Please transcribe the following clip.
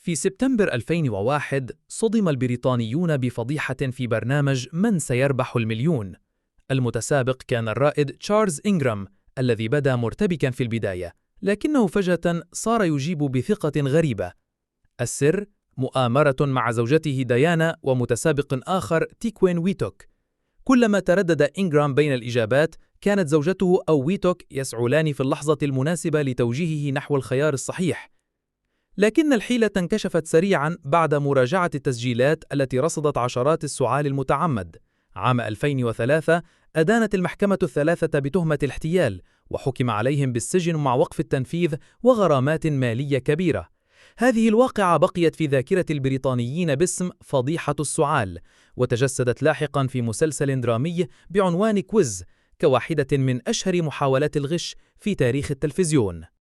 في سبتمبر 2001 صُدم البريطانيون بفضيحة في برنامج من سيربح المليون. المتسابق كان الرائد تشارلز إنغرام الذي بدا مرتبكا في البداية، لكنه فجأة صار يجيب بثقة غريبة. السر مؤامرة مع زوجته ديانا ومتسابق آخر تيكوين ويتوك. كلما تردد إنغرام بين الإجابات كانت زوجته أو ويتوك يسعلان في اللحظة المناسبة لتوجيهه نحو الخيار الصحيح. لكن الحيلة انكشفت سريعاً بعد مراجعة التسجيلات التي رصدت عشرات السعال المتعمد. عام 2003 أدانت المحكمة الثلاثة بتهمة الاحتيال، وحكم عليهم بالسجن مع وقف التنفيذ وغرامات مالية كبيرة. هذه الواقعة بقيت في ذاكرة البريطانيين باسم فضيحة السعال، وتجسدت لاحقاً في مسلسل درامي بعنوان كويز كواحدة من أشهر محاولات الغش في تاريخ التلفزيون.